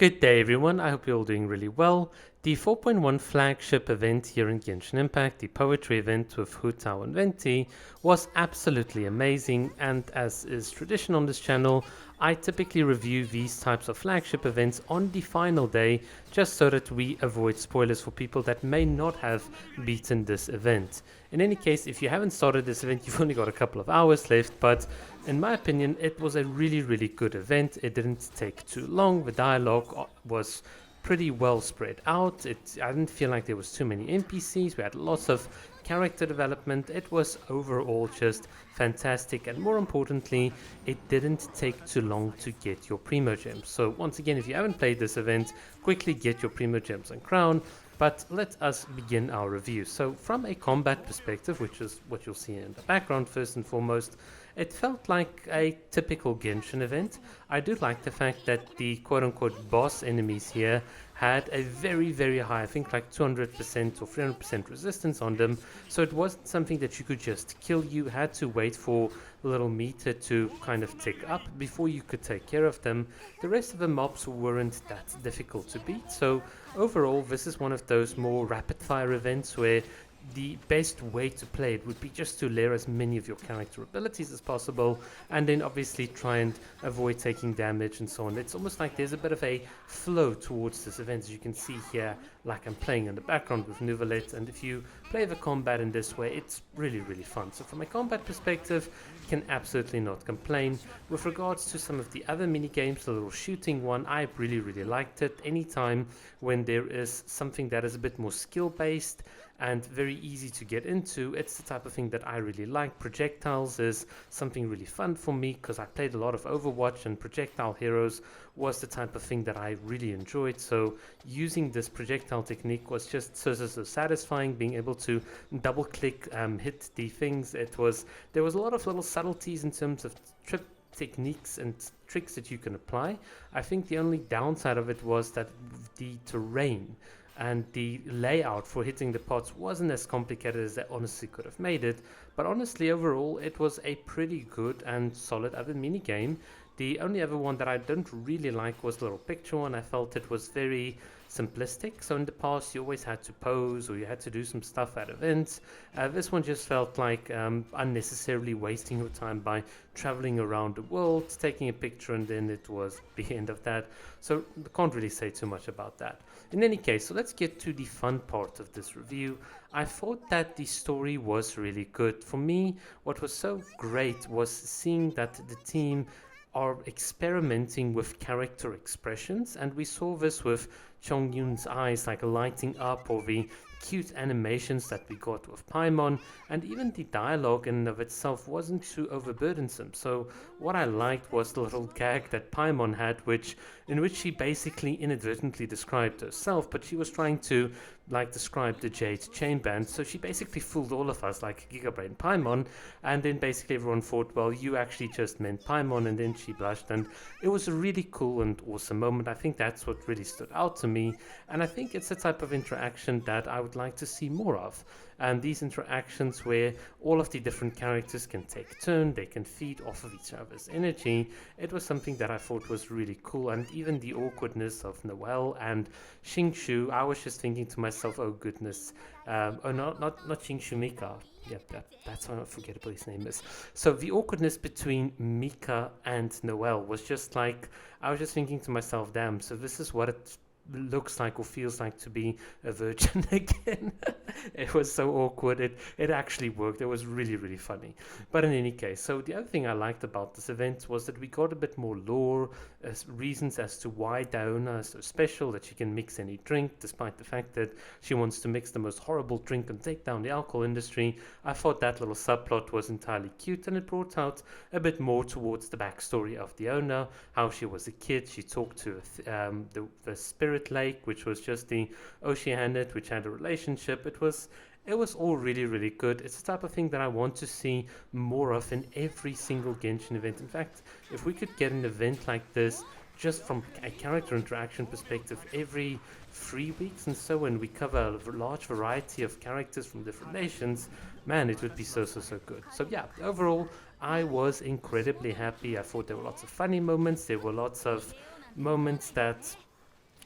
Good day, everyone. I hope you're all doing really well. The 4.1 flagship event here in Genshin Impact, the poetry event with Hu Tao and Venti, was absolutely amazing. And as is tradition on this channel, I typically review these types of flagship events on the final day, just so that we avoid spoilers for people that may not have beaten this event. In any case, if you haven't started this event, you've only got a couple of hours left, but in my opinion, it was a really good event. It didn't take too long. The dialogue was pretty well spread out. I didn't feel like there was too many NPCs. We had lots of character development. It was overall just fantastic, and more importantly, it didn't take too long to get your Primo Gems. So once again, if you haven't played this event, quickly get your Primo Gems and Crown. But let us begin our review. So from a combat perspective, which is what you'll see in the background first and foremost, it felt like a typical Genshin event. I do like the fact that the quote-unquote boss enemies here had a very high, I think like 200% or 300% resistance on them, so it wasn't something that you could just kill. You had to wait for the little meter to kind of tick up before you could take care of them. The rest of the mobs weren't that difficult to beat, so overall this is one of those more rapid fire events where the best way to play it would be just to layer as many of your character abilities as possible, and then obviously try and avoid taking damage and so on. It's almost like there's a bit of a flow towards this event, as you can see here, like I'm playing in the background with Nuvalet, and if you play the combat in this way, it's really fun. So from a combat perspective, can absolutely not complain. With regards to some of the other mini games, the little shooting one, I really liked it. Anytime when there is something that is a bit more skill based and very easy to get into, it's the type of thing that I really like. Projectiles is something really fun for me because I played a lot of Overwatch, and projectile heroes was the type of thing that I really enjoyed. So using this projectile technique was just so satisfying, being able to double click, hit the things. There was a lot of little subtleties in terms of trip techniques and tricks that you can apply. I think the only downside of it was that the terrain and the layout for hitting the pots wasn't as complicated as they honestly could have made it. But honestly, overall, it was a pretty good and solid other mini game. The only other one that I don't really like was the little picture one. I felt it was very simplistic. So in the past, you always had to pose or you had to do some stuff at events. This one just felt like unnecessarily wasting your time by traveling around the world, taking a picture, and then it was the end of that. So I can't really say too much about that. In any case, so let's get to the fun part of this review. I thought that the story was really good. For me, what was so great was seeing that the team are experimenting with character expressions, and we saw this with Chongyun's eyes like lighting up, or the cute animations that we got with Paimon, and even the dialogue in and of itself wasn't too overburdensome. So what I liked was the little gag that Paimon had, in which she basically inadvertently described herself, but she was trying to describe the Jade Chain Band, so she basically fooled all of us like Gigabrain Paimon, and then basically everyone thought, well, you actually just meant Paimon, and then she blushed, and it was a really cool and awesome moment. I think that's what really stood out to me, and I think it's the type of interaction that I would like to see more of. And these interactions where all of the different characters can take a turn, they can feed off of each other's energy, it was something that I thought was really cool. And even the awkwardness of Noelle and Xingshu, I was just thinking to myself, oh goodness, not Xingshu, Mika. Yep, that's how forgettable his name is. So the awkwardness between Mika and Noelle was just like, I was just thinking to myself, damn, so this is what it looks like or feels like to be a virgin again. It was so awkward. It actually worked. It was really funny. But in any case, so the other thing I liked about this event was that we got a bit more lore, reasons as to why Diona is so special, that she can mix any drink, despite the fact that she wants to mix the most horrible drink and take down the alcohol industry. I thought that little subplot was entirely cute, and it brought out a bit more towards the backstory of Diona, how she was a kid. She talked to the spirit lake, which was just the Oceanid, which had a relationship. It was all really good. It's the type of thing that I want to see more of in every single Genshin event. In fact, if we could get an event like this just from a character interaction perspective every 3 weeks and so, when we cover a large variety of characters from different nations, man, it would be so good. So yeah, overall, I was incredibly happy. I thought there were lots of funny moments. There were lots of moments that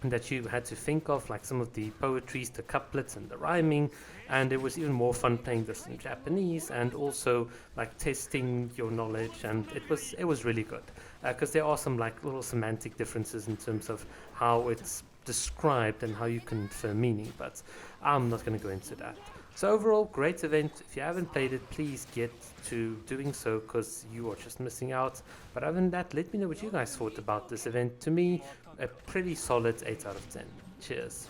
that you had to think of, like some of the poetries, the couplets, and the rhyming. And it was even more fun playing this in Japanese and also like testing your knowledge. And it was really good because there are some like little semantic differences in terms of how it's described and how you can infer meaning. But I'm not going to go into that. So overall, great event. If you haven't played it, please get to doing so because you are just missing out. But other than that, let me know what you guys thought about this event. To me, a pretty solid 8 out of 10. Cheers.